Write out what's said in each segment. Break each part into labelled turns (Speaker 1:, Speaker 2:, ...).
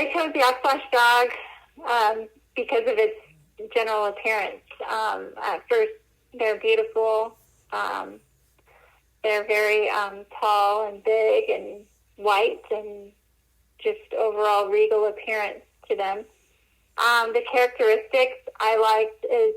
Speaker 1: I chose the Akbash dog because of its general appearance. At first, they're beautiful. They're very tall and big and white and just overall regal appearance to them. The characteristics I liked is,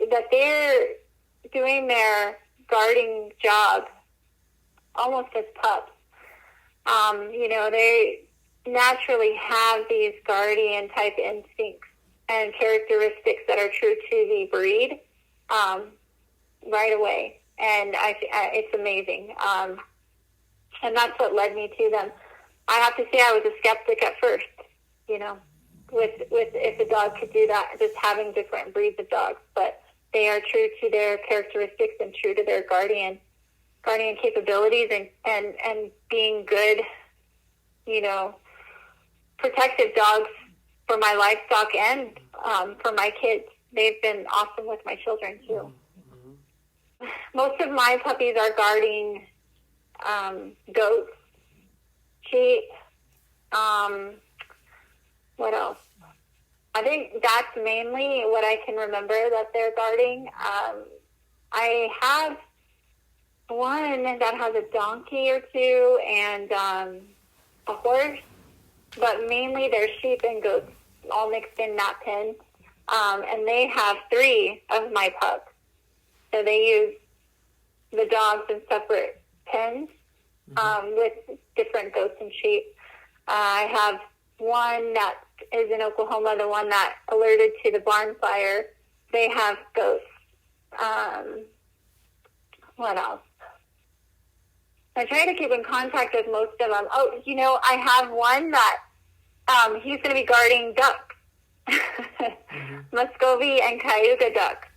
Speaker 1: that they're doing their guarding job almost as pups. They naturally have these guardian type instincts and characteristics that are true to the breed right away. And it's amazing. And that's what led me to them. I have to say I was a skeptic at first, with if a dog could do that, just having different breeds of dogs. But they are true to their characteristics and true to their guardian capabilities and being good, protective dogs for my livestock and for my kids. They've been awesome with my children too. Mm-hmm. Most of my puppies are guarding goats, sheep. What else? I think that's mainly what I can remember that they're guarding. I have one that has a donkey or two and a horse, but mainly they're sheep and goats all mixed in that pen. And they have 3 of my pups. So they use the dogs in separate pens with different goats and sheep. I have one that is in Oklahoma, the one that alerted to the barn fire. They have goats. What else? I try to keep in contact with most of them. Oh, I have one that he's going to be guarding ducks. Mm-hmm. Muscovy and Cayuga ducks.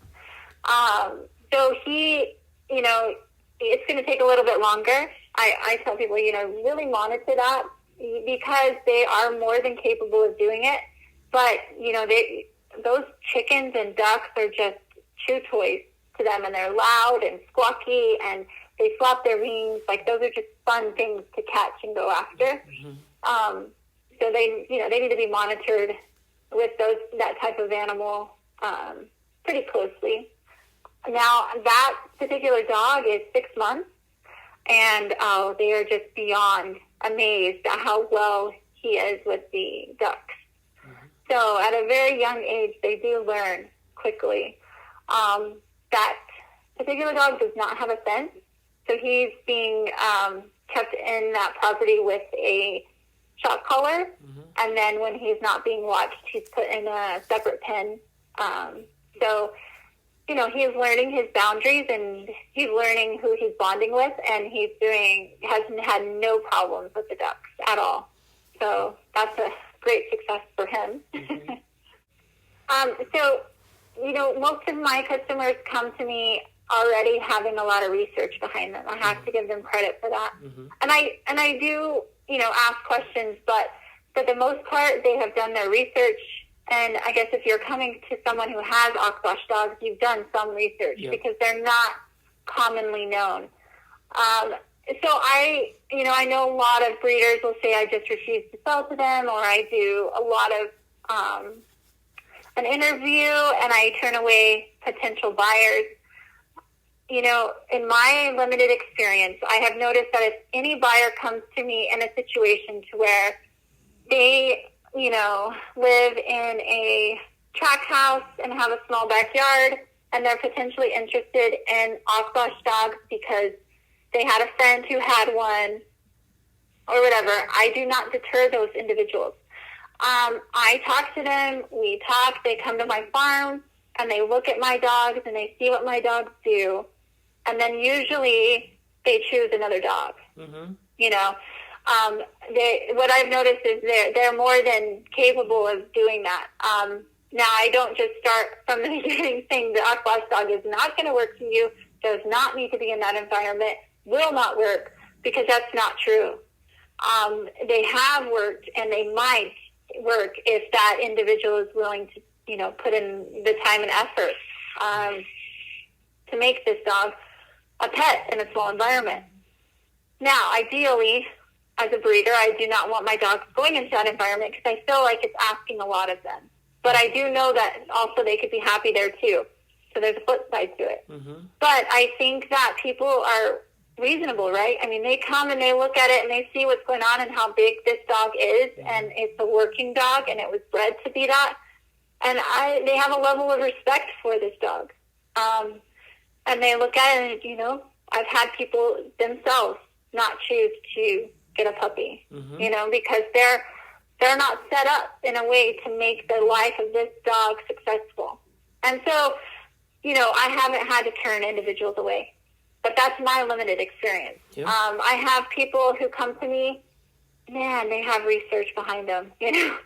Speaker 1: So he, it's going to take a little bit longer. I tell people, really monitor that because they are more than capable of doing it. But, those chickens and ducks are just chew toys to them, and they're loud and squawky, and they flap their wings. Like, those are just fun things to catch and go after. Mm-hmm. So they need to be monitored with that type of animal pretty closely. Now, that particular dog is 6 months, and they are just beyond amazed at how well he is with the ducks. Mm-hmm. So at a very young age, they do learn quickly. That particular dog does not have a fence, so he's being kept in that property with a shock collar, mm-hmm. and then when he's not being watched, he's put in a separate pen. So, he's learning his boundaries, and he's learning who he's bonding with, and hasn't had no problems with the ducks at all. So that's a great success for him. Mm-hmm. So, most of my customers come to me already having a lot of research behind them. I have mm-hmm. to give them credit for that. Mm-hmm. And I do, ask questions, but for the most part, they have done their research. And I guess if you're coming to someone who has Akbash dogs, you've done some research because they're not commonly known. So I know a lot of breeders will say I just refuse to sell to them, or I do a lot of an interview and I turn away potential buyers. In my limited experience, I have noticed that if any buyer comes to me in a situation to where they, live in a track house and have a small backyard, and they're potentially interested in Akbash dogs because they had a friend who had one or whatever, I do not deter those individuals. I talk to them, we talk, they come to my farm, and they look at my dogs, and they see what my dogs do, and then usually they choose another dog. Mm-hmm. What I've noticed is they're more than capable of doing that. Now, I don't just start from the beginning saying the Akbash dog is not going to work for you, does not need to be in that environment, will not work, because that's not true. They have worked, and they might work if that individual is willing to, put in the time and effort to make this dog a pet in a small environment. Now, ideally, as a breeder, I do not want my dogs going into that environment because I feel like it's asking a lot of them. But I do know that also they could be happy there too. So there's a flip side to it. Mm-hmm. But I think that people are reasonable, right? I mean, they come and they look at it and they see what's going on and how big this dog is, and it's a working dog and it was bred to be that. And they have a level of respect for this dog. And they look at it and, you know, I've had people themselves not choose to get a puppy, you know, because they're not set up in a way to make the life of this dog successful. And so, you know, I haven't had to turn individuals away, but that's my limited experience. Yeah. I have people who come to me, man, they have research behind them, you know,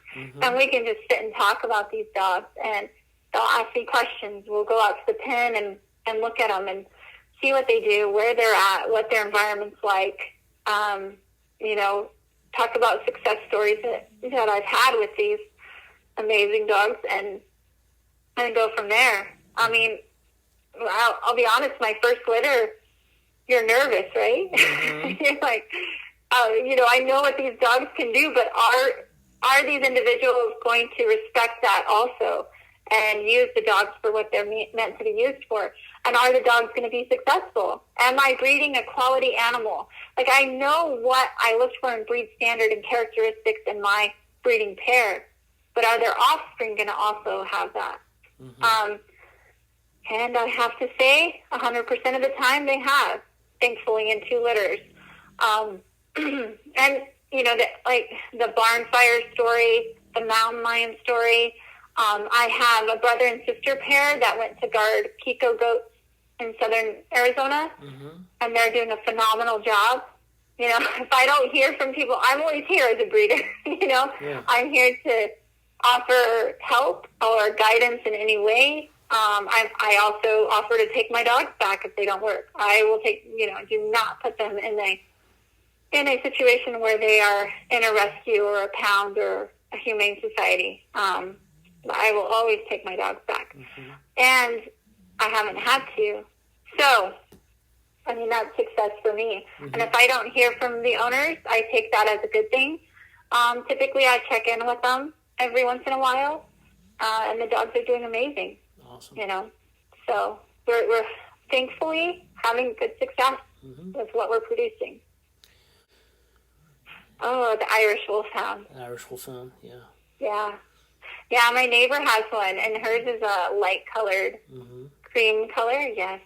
Speaker 1: and we can just sit and talk about these dogs, and they'll ask me questions. We'll go out to the pen and look at them and see what they do, where they're at, what their environment's like, you know, talk about success stories that I've had with these amazing dogs, and go from there. I mean, I'll be honest, my first litter, you're nervous, right? You're like, you know, I know what these dogs can do, but are these individuals going to respect that also and use the dogs for what they're meant to be used for? And are the dogs going to be successful? Am I breeding a quality animal? Like, I know what I looked for in breed standard and characteristics in my breeding pair, but are their offspring going to also have that? And I have to say, 100% of the time they have, thankfully, in 2 litters. And, you know, like the barn fire story, the mountain lion story. I have a brother and sister pair that went to guard Kiko goats in southern Arizona, and they're doing a phenomenal job. You know, if I don't hear from people, I'm always here as a breeder, you know. Yeah. I'm here to offer help or guidance in any way. I also offer to take my dogs back if they don't work. I will take, you know, do not put them in a situation where they are in a rescue or a pound or a humane society. I will always take my dogs back. And I haven't had to. So, I mean, that's success for me. And if I don't hear from the owners, I take that as a good thing. Typically, I check in with them every once in a while, and the dogs are doing amazing. Awesome. You know, so we're thankfully having good success with what we're producing. Oh, the Irish Wolfhound.
Speaker 2: Irish Wolfhound, yeah.
Speaker 1: Yeah. Yeah, my neighbor has one, and hers is a light-colored, cream color, yes.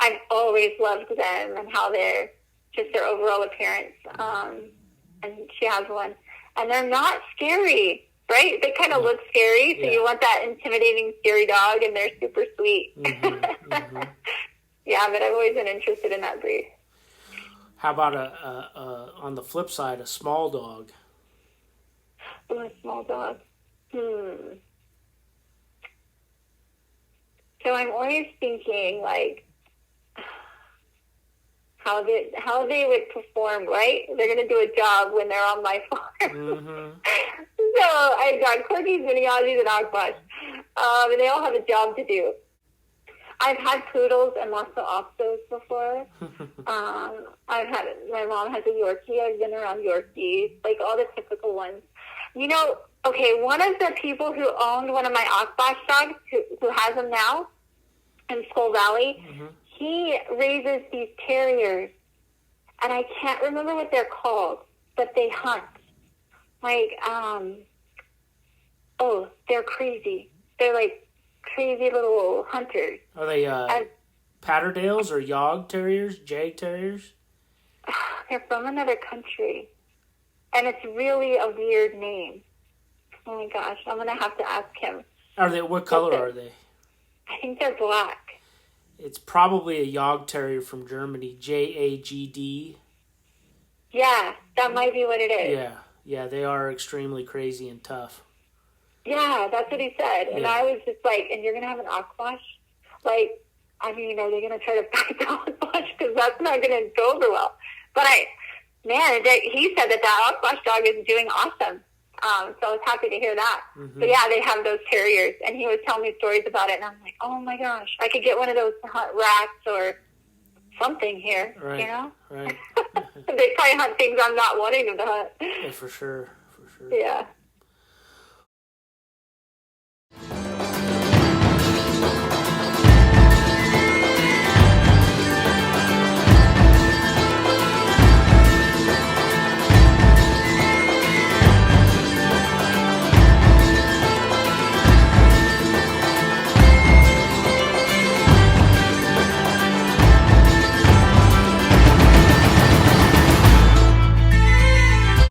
Speaker 1: I've always loved them and how they're, just their overall appearance. And she has one. And they're not scary, right? They kind of look scary, so you want that intimidating, scary dog, and they're super sweet. Yeah, but I've always been interested in that breed.
Speaker 2: How about on the flip side, a small dog?
Speaker 1: Oh, a small dog. So I'm always thinking, like, how they would perform, right? They're going to do a job when they're on my farm. So I've got Corgis, Mini-Aussies, and Akbash. And they all have a job to do. I've had poodles and Lhasa Apsos before. My mom has a Yorkie. I've been around Yorkies, like all the typical ones. You know, okay, one of the people who owned one of my Akbash dogs, who has them now in Skull Valley, he raises these terriers, and I can't remember what they're called, but they hunt. Like, they're crazy. They're like crazy little hunters.
Speaker 2: Are they Patterdales or Yog Terriers, Jag Terriers?
Speaker 1: They're from another country, and it's really a weird name. Oh my gosh, I'm gonna have to ask him.
Speaker 2: Are they? What color are they?
Speaker 1: I think they're black.
Speaker 2: It's probably a Yog Terrier from Germany, JAGD.
Speaker 1: Yeah, that might be what it is.
Speaker 2: Yeah, they are extremely crazy and tough.
Speaker 1: Yeah, that's what he said. And I was just like, and you're going to have an Akbash? Like, I mean, are they going to try to fight the Akbash? Because that's not going to go over well. But he said that Akbash dog is doing awesome. So I was happy to hear that. But yeah, they have those terriers. And he was telling me stories about it. And I'm like, oh my gosh, I could get one of those to hunt rats or something here,
Speaker 2: Right.
Speaker 1: you know?
Speaker 2: Right.
Speaker 1: They probably hunt things I'm not wanting them to hunt.
Speaker 2: Yeah, for sure. For sure.
Speaker 1: Yeah.